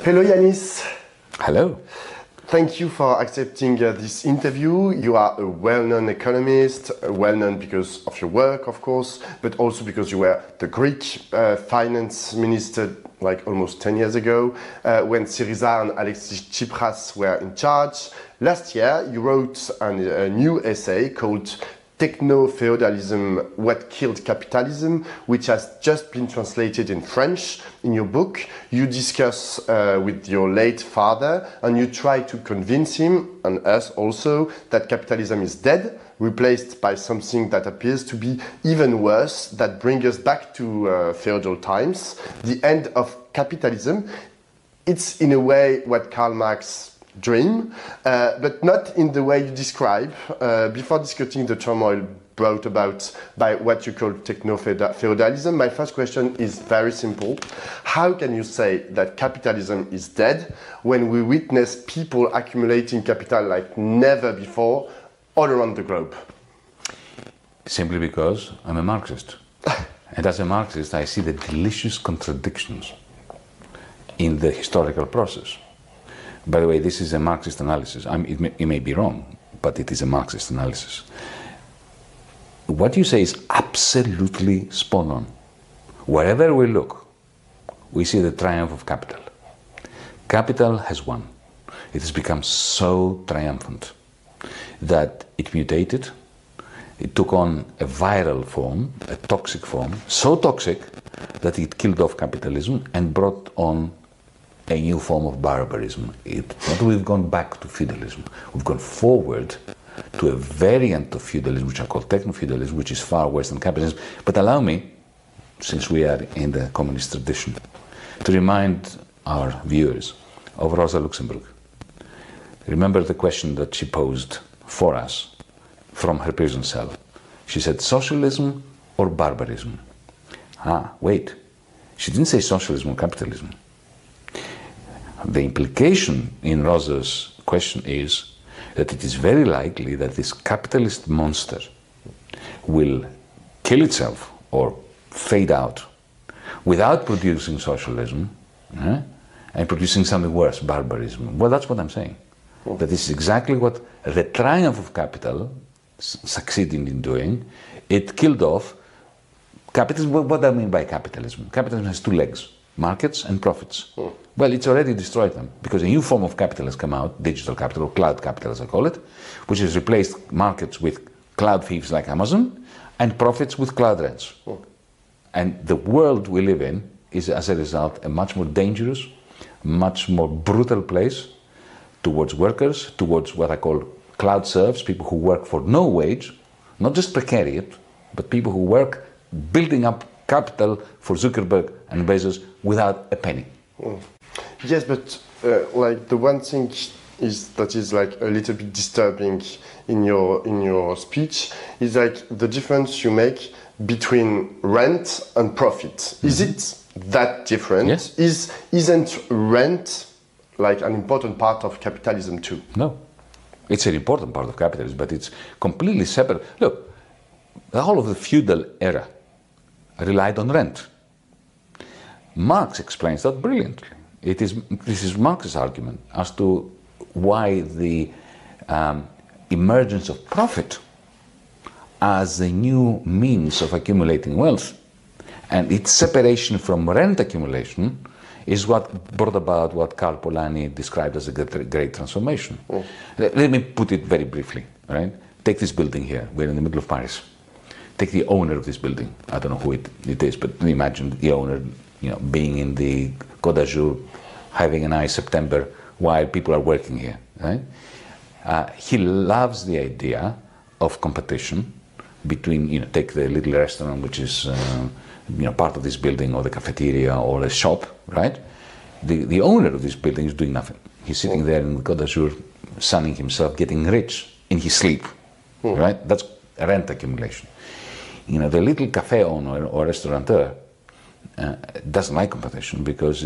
Hello, Yanis. Hello. Thank you for accepting this interview. You are a well-known economist, well-known because of your work, of course, but also because you were the Greek finance minister like almost 10 years ago when Syriza and Alexis Tsipras were in charge. Last year, you wrote a new essay called Techno-Feudalism, What Killed Capitalism, which has just been translated in French. In your book, you discuss with your late father and you try to convince him, and us also, that capitalism is dead, replaced by something that appears to be even worse, that brings us back to feudal times, the end of capitalism. It's in a way what Karl Marx dream, but not in the way you describe. Before discussing the turmoil brought about by what you call techno-feudalism, my first question is very simple. How can you say that capitalism is dead when we witness people accumulating capital like never before all around the globe? Simply because I'm a Marxist. And as a Marxist, I see the delicious contradictions in the historical process. By the way, this is a Marxist analysis. It may be wrong, but it is a Marxist analysis. What you say is absolutely spot on. Wherever we look, we see the triumph of capital. Capital has won. It has become so triumphant that it mutated. It took on a viral form, a toxic form, so toxic that it killed off capitalism and brought on a new form of barbarism. Not we've gone back to feudalism, we've gone forward to a variant of feudalism, which I call techno-feudalism, which is far worse than capitalism. But allow me, since we are in the communist tradition, to remind our viewers of Rosa Luxemburg. Remember the question that she posed for us from her prison cell. She said, socialism or barbarism? Wait, she didn't say socialism or capitalism. The implication in Rosa's question is that it is very likely that this capitalist monster will kill itself or fade out without producing socialism and producing something worse, barbarism. Well, that's what I'm saying. That this is exactly what the triumph of capital succeeding in doing. It killed off capitalism. What do I mean by capitalism? Capitalism has two legs. Markets and profits. Well, it's already destroyed them because a new form of capital has come out, digital capital, or cloud capital as I call it, which has replaced markets with cloud thieves like Amazon and profits with cloud rents. And the world we live in is, as a result, a much more dangerous, much more brutal place towards workers, towards what I call cloud serfs, people who work for no wage, not just precariat, but people who work building up capital for Zuckerberg and Bezos without a penny. Yes, but like the one thing that is like a little bit disturbing in your speech is like the difference you make between rent and profit. Is it that different? Yes. Isn't rent like an important part of capitalism too? No, it's an important part of capitalism, but it's completely separate. Look, the whole of the feudal era relied on rent. Marx explains that brilliantly. This is Marx's argument as to why the emergence of profit as a new means of accumulating wealth and its separation from rent accumulation is what brought about what Karl Polanyi described as a great transformation. Let me put it very briefly. Right? Take this building here. We're in the middle of Paris. Take the owner of this building. I don't know who it is, but imagine the owner, being in the Côte d'Azur, having a nice September while people are working here. Right? He loves the idea of competition between, take the little restaurant which is, part of this building, or the cafeteria, or a shop, right? The owner of this building is doing nothing. He's sitting there in the Côte d'Azur, sunning himself, getting rich in his sleep, right? That's rent accumulation. The little cafe owner or restaurateur doesn't like competition because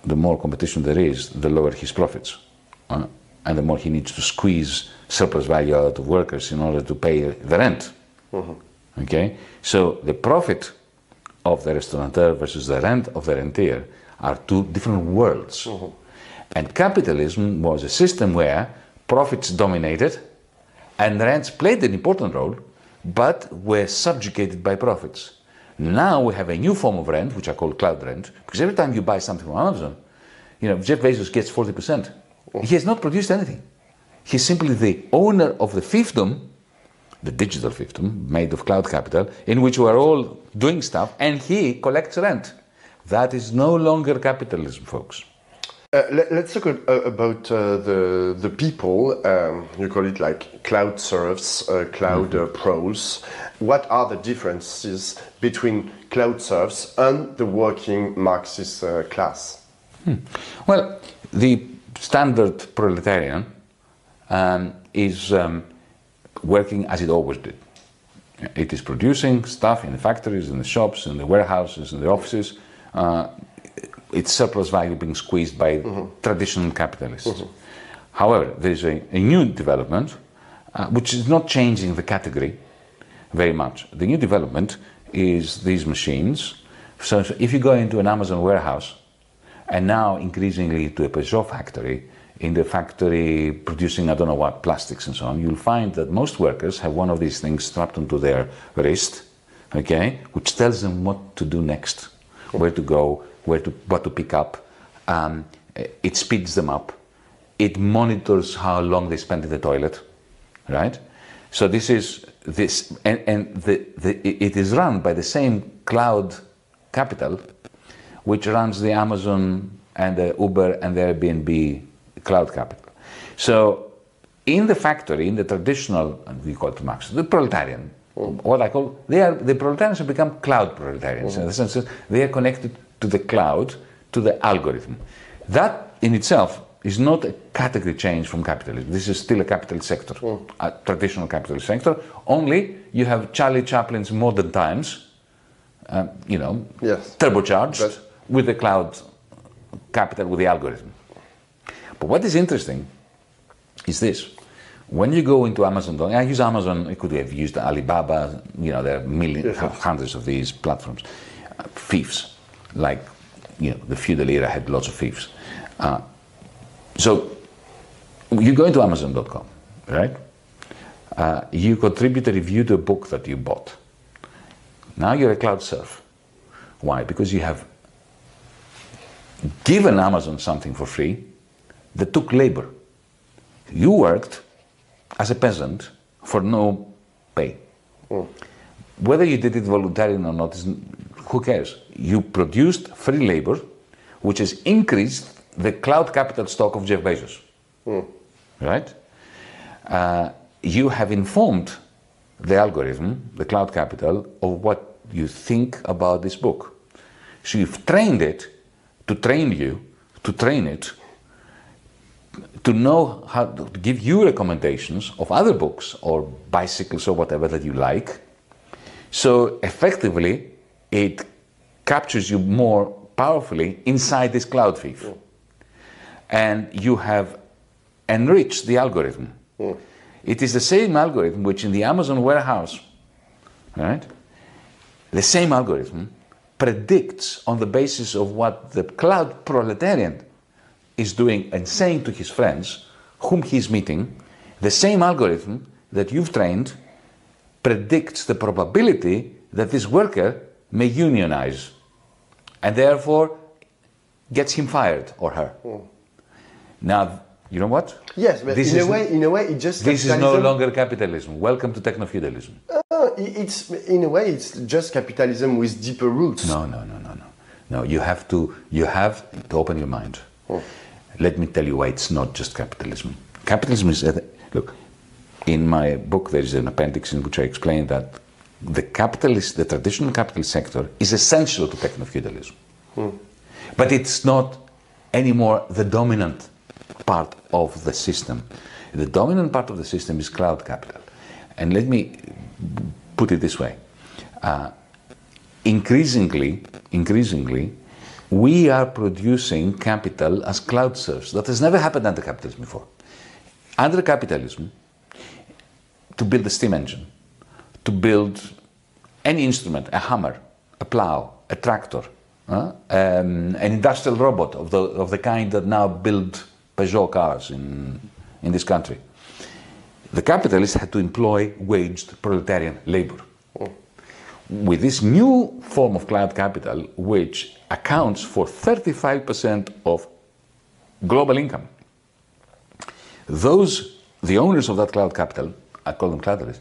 the more competition there is, the lower his profits. And the more he needs to squeeze surplus value out of workers in order to pay the rent. Okay? So the profit of the restaurateur versus the rent of the rentier are two different worlds. And capitalism was a system where profits dominated and rents played an important role, but were subjugated by profits. Now we have a new form of rent, which I call cloud rent, because every time you buy something from Amazon, Jeff Bezos gets 40%. He has not produced anything. He's simply the owner of the fiefdom, the digital fiefdom, made of cloud capital, in which we are all doing stuff, and he collects rent. That is no longer capitalism, folks. Let's talk about the people. You call it like cloud serfs, cloud pros. What are the differences between cloud serfs and the working Marxist class? Well, the standard proletarian is working as it always did. It is producing stuff in the factories, in the shops, in the warehouses, in the offices. Its surplus value being squeezed by traditional capitalists. However, there is a new development which is not changing the category very much. The new development is these machines. So if you go into an Amazon warehouse and now increasingly to a Peugeot factory, in the factory producing I don't know what, plastics and so on, you'll find that most workers have one of these things strapped onto their wrist, okay, which tells them what to do next, where to go, what to pick up. It speeds them up. It monitors how long they spend in the toilet, right? So this is this, it is run by the same cloud capital which runs the Amazon and the Uber and the Airbnb cloud capital. So in the factory, in the traditional, and we call it Marx, the proletarian, what I call, the proletarians have become cloud proletarians in the sense that they are connected to the cloud, to the algorithm. That in itself is not a category change from capitalism. This is still a capitalist sector, a traditional capitalist sector, only you have Charlie Chaplin's Modern Times, turbocharged with the cloud capital, with the algorithm. But what is interesting is this. When you go into Amazon, I use Amazon, I could have used Alibaba, there are millions, hundreds of these platforms. Thieves, like, the feudal era had lots of thieves. So you go into Amazon.com, right? You contribute a review to a book that you bought. Now you're a cloud serf. Why? Because you have given Amazon something for free that took labor. You worked as a peasant for no pay. Whether you did it voluntarily or not, who cares? You produced free labor, which has increased the cloud capital stock of Jeff Bezos. Right? You have informed the algorithm, the cloud capital, of what you think about this book. So you've trained it to train you, to train it, to know how to give you recommendations of other books or bicycles or whatever that you like. So effectively, it captures you more powerfully inside this cloud thief. And you have enriched the algorithm. It is the same algorithm which in the Amazon warehouse, right? The same algorithm predicts on the basis of what the cloud proletarian is doing and saying to his friends, whom he's meeting, the same algorithm that you've trained predicts the probability that this worker may unionize and therefore gets him fired or her. Now, you know what? Yes, but in a way, it just this is no longer capitalism. Welcome to techno-feudalism. It's in a way, it's just capitalism with deeper roots. No. You have to open your mind. Let me tell you why it's not just capitalism. Capitalism is, look, in my book there is an appendix in which I explain that the traditional capitalist sector is essential to techno-feudalism. But it's not anymore the dominant part of the system. The dominant part of the system is cloud capital. And let me put it this way. Increasingly, we are producing capital as cloud serfs. That has never happened under capitalism before. Under capitalism, to build a steam engine, to build any instrument, a hammer, a plow, a tractor, an industrial robot of the kind that now build Peugeot cars in this country. The capitalists had to employ waged proletarian labor. With this new form of cloud capital, which accounts for 35% of global income, the owners of that cloud capital, I call them cloudalists,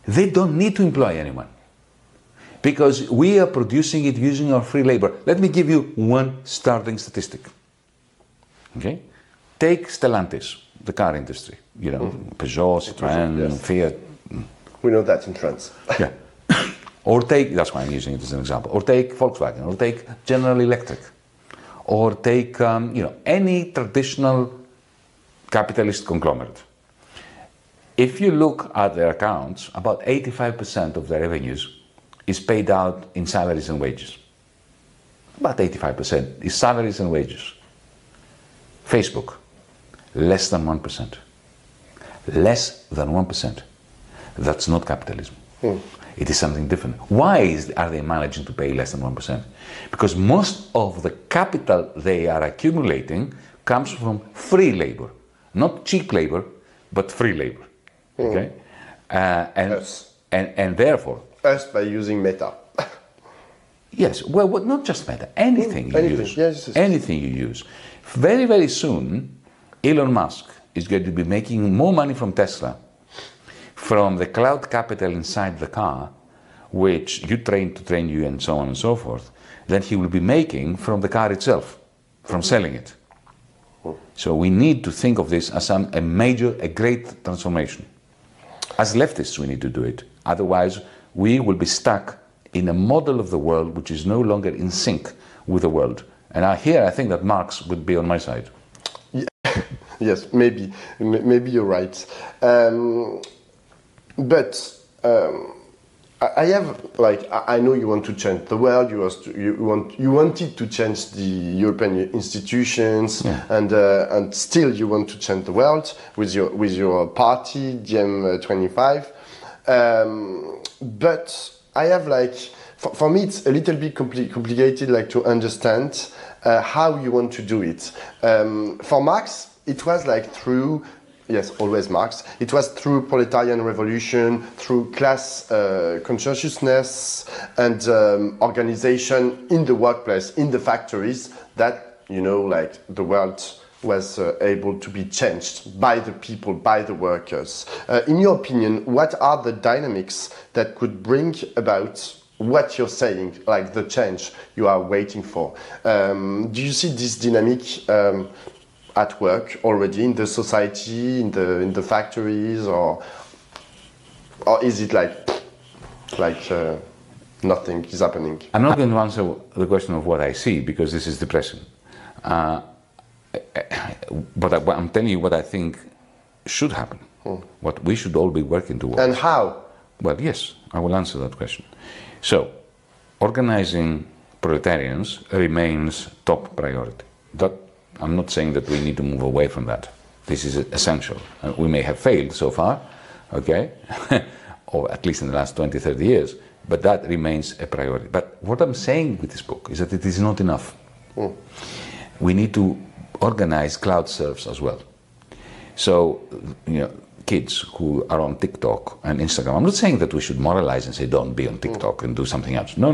they don't need to employ anyone because we are producing it using our free labor. Let me give you one starting statistic. Okay? Take Stellantis, the car industry, Peugeot, Citroën, yes. Fiat. We know that in France. Yeah. Or take, that's why I'm using it as an example, or take Volkswagen, or take General Electric, or take any traditional capitalist conglomerate. If you look at their accounts, about 85% of their revenues is paid out in salaries and wages. About 85% is salaries and wages. Facebook, less than 1%. Less than 1%. That's not capitalism. It is something different. Why are they managing to pay less than 1%? Because most of the capital they are accumulating comes from free labor. Not cheap labor, but free labor. Okay? And therefore... Us by using Meta. Yes, well, not just Meta, anything you use. Yes. Anything you use. Very, very soon, Elon Musk is going to be making more money from Tesla, from the cloud capital inside the car, which you train to train you and so on and so forth, than he will be making from the car itself, from selling it. So we need to think of this as a great transformation. As leftists, we need to do it. Otherwise, we will be stuck in a model of the world which is no longer in sync with the world. And here I think that Marx would be on my side. Yeah. Yes, maybe you're right. But I have, I know you want to change the world. You wanted to change the European institutions, yeah. and still you want to change the world with your party, DiEM25. But I have for me it's a little bit complicated to understand how you want to do it. For Marx, it was through. Yes, always Marx. It was through proletarian revolution, through class consciousness and organization in the workplace, in the factories, that, the world was able to be changed by the people, by the workers. In your opinion, what are the dynamics that could bring about what you're saying, the change you are waiting for? Do you see this dynamic at work already in the society, in the factories, or is it nothing is happening? I'm not going to answer the question of what I see because this is depressing. But I'm telling you what I think should happen, what we should all be working towards. And how? Well, yes, I will answer that question. So, organizing proletarians remains top priority. I'm not saying that we need to move away from that. This is essential. We may have failed so far, okay, or at least in the last 20, 30 years, but that remains a priority. But what I'm saying with this book is that it is not enough. We need to organize cloud serfs as well. So, kids who are on TikTok and Instagram, I'm not saying that we should moralize and say don't be on TikTok and do something else. No.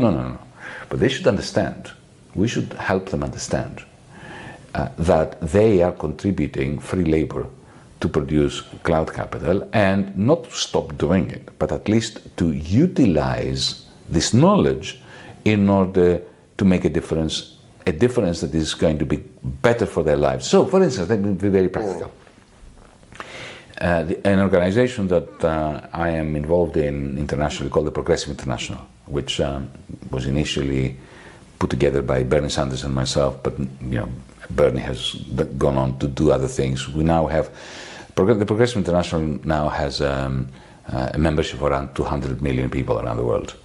But they should understand, we should help them understand that they are contributing free labor to produce cloud capital, and not to stop doing it, but at least to utilize this knowledge in order to make a difference that is going to be better for their lives. So, for instance, let me be very practical. An organization that I am involved in internationally called the Progressive International, which was initially put together by Bernie Sanders and myself, but Bernie has gone on to do other things. We now have, the Progressive International now has a membership of around 200 million people around the world.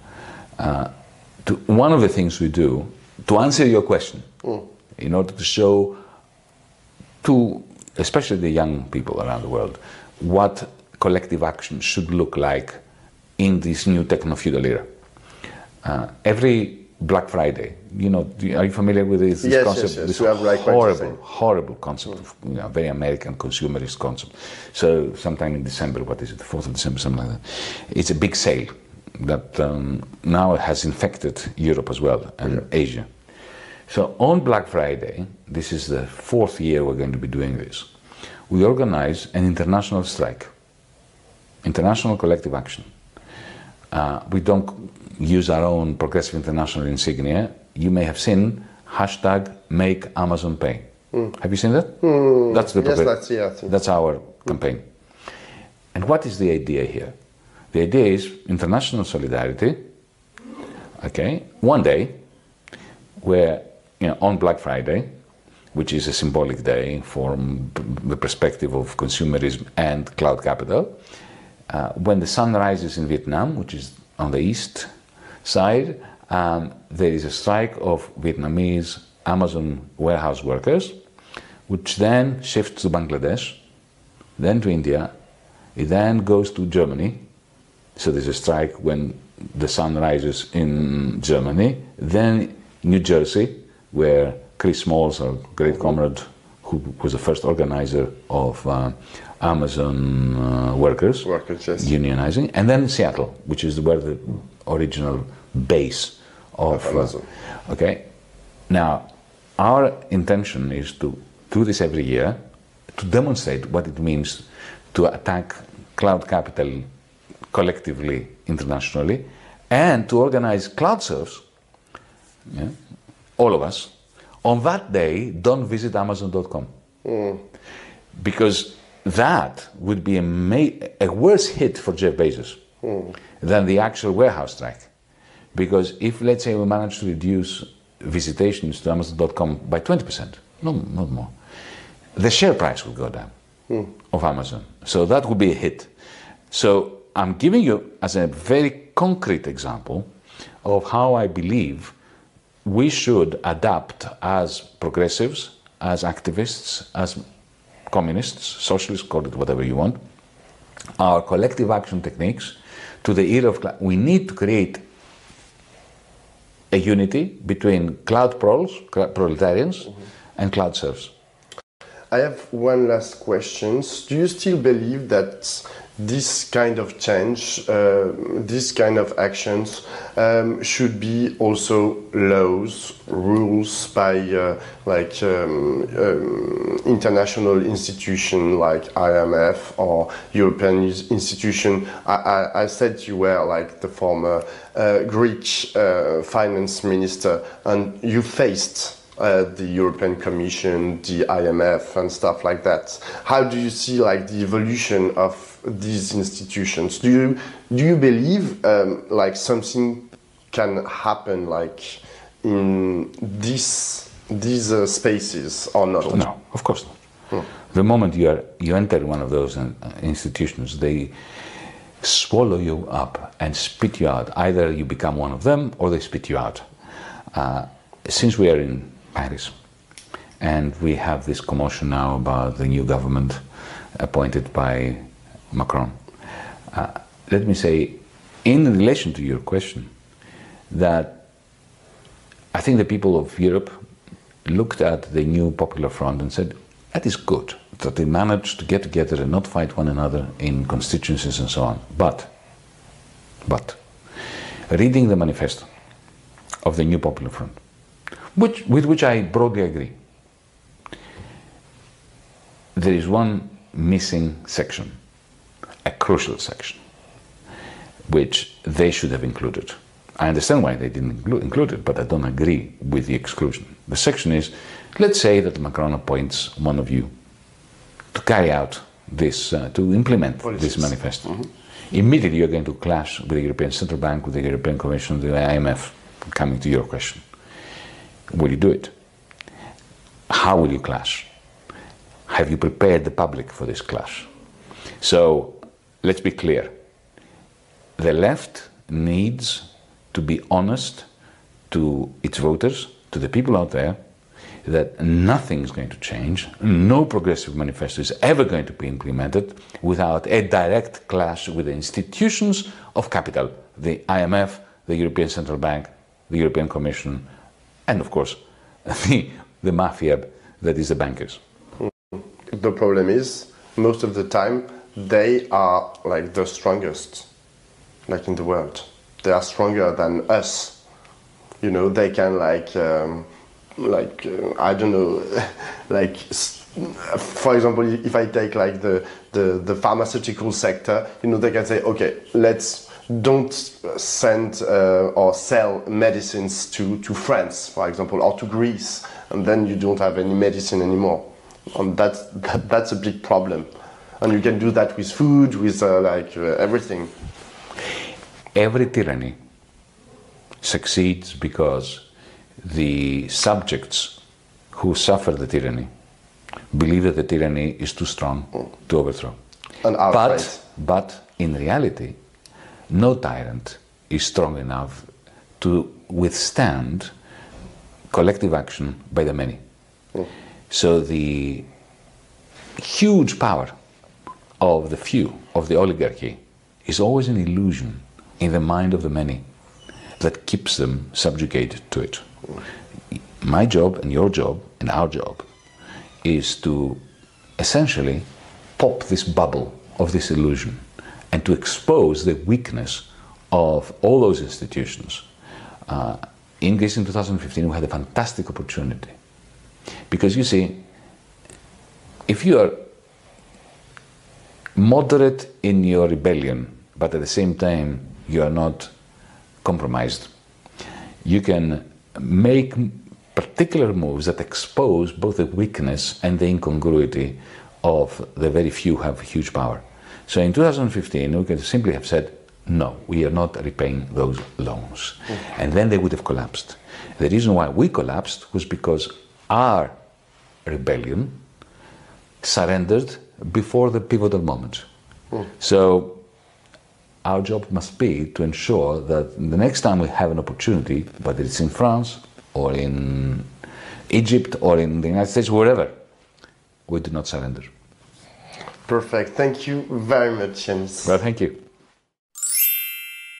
One of the things we do, to answer your question, in order to show to, especially the young people around the world, what collective action should look like in this new techno-feudal era. Every Black Friday. You know, are you familiar with this Yes, concept? yes, yes. This We have like horrible concept, of, very American consumerist concept. So sometime in December, what is it, the 4th of December, something like that. It's a big sale that now has infected Europe as well and Asia. So on Black Friday, this is the 4th year we're going to be doing this, we organize an international strike, international collective action. We don't use our own Progressive International insignia. You may have seen hashtag Make Amazon Pay. Have you seen that? That's the that's our campaign. And what is the idea here? The idea is international solidarity. Okay, one day where, you know, on Black Friday, which is a symbolic day from the perspective of consumerism and cloud capital, when the sun rises in Vietnam, which is on the east side, there is a strike of Vietnamese Amazon warehouse workers, which then shifts to Bangladesh, then to India, it then goes to Germany. So there's a strike when the sun rises in Germany, then New Jersey, where Chris Smalls, our great comrade, who was the first organizer of Amazon workers yes. unionizing, and then Seattle, which is where the original base of Amazon. Okay, now our intention is to do this every year to demonstrate what it means to attack cloud capital collectively, internationally, and to organize cloud serves, all of us. On that day, don't visit Amazon.com. Because that would be a worse hit for Jeff Bezos than the actual warehouse strike. Because if, let's say, we manage to reduce visitations to Amazon.com by 20%, no, not more, the share price will go down of Amazon. So that would be a hit. So I'm giving you as a very concrete example of how I believe we should adapt as progressives, as activists, as communists, socialists, call it whatever you want, our collective action techniques to the era of we need to create a unity between cloud proletarians and cloud serfs. I have one last question. Do you still believe that this kind of change, this kind of actions should be also laws, rules by international institutions like IMF or European institution? I said you were like the former Greek finance minister, and you faced the European Commission, the IMF, and stuff like that. How do you see like the evolution of these institutions? Do you believe like something can happen like in these spaces or not? No, of course not. The moment you enter one of those institutions, they swallow you up and spit you out. Either you become one of them or they spit you out. Since we are in Paris and we have this commotion now about the new government appointed by Macron, let me say, in relation to your question, that I think the people of Europe looked at the new Popular Front and said, that is good, that they managed to get together and not fight one another in constituencies and so on. But, reading the manifesto of the new Popular Front, with which I broadly agree, there is one missing section, a crucial section, which they should have included. I understand why they didn't include it, but I don't agree with the exclusion. The section is, let's say that Macron appoints one of you to carry out this, to implement this manifesto. Immediately you're going to clash with the European Central Bank, with the European Commission, the IMF, coming to your question. Will you do it? How will you clash? Have you prepared the public for this clash? So let's be clear. The left needs to be honest to its voters, to the people out there, that nothing is going to change, no progressive manifesto is ever going to be implemented without a direct clash with the institutions of capital, the IMF, the European Central Bank, the European Commission, and of course, the mafia that is the bankers. The problem is, most of the time, they are like the strongest, like in the world. They are stronger than us. You know, they can I don't know, like, for example, if I take like the pharmaceutical sector, you know, they can say, okay, don't send or sell medicines to France, for example, or to Greece, and then you don't have any medicine anymore. And that's a big problem. And you can do that with food, with everything. Every tyranny succeeds because the subjects who suffer the tyranny believe that the tyranny is too strong to overthrow. And but in reality, no tyrant is strong enough to withstand collective action by the many. So the huge power of the few, of the oligarchy, is always an illusion in the mind of the many that keeps them subjugated to it. My job and your job and our job is to essentially pop this bubble of this illusion and to expose the weakness of all those institutions. In Greece in 2015 we had a fantastic opportunity. Because you see, if you are moderate in your rebellion, but at the same time you are not compromised, you can make particular moves that expose both the weakness and the incongruity of the very few who have huge power. So in 2015 we could simply have said, no, we are not repaying those loans. And then they would have collapsed. The reason why we collapsed was because our rebellion surrendered before the pivotal moment. So our job must be to ensure that the next time we have an opportunity, whether it's in France or in Egypt or in the United States, wherever, we do not surrender. Perfect. Thank you very much, Yanis. Well, thank you.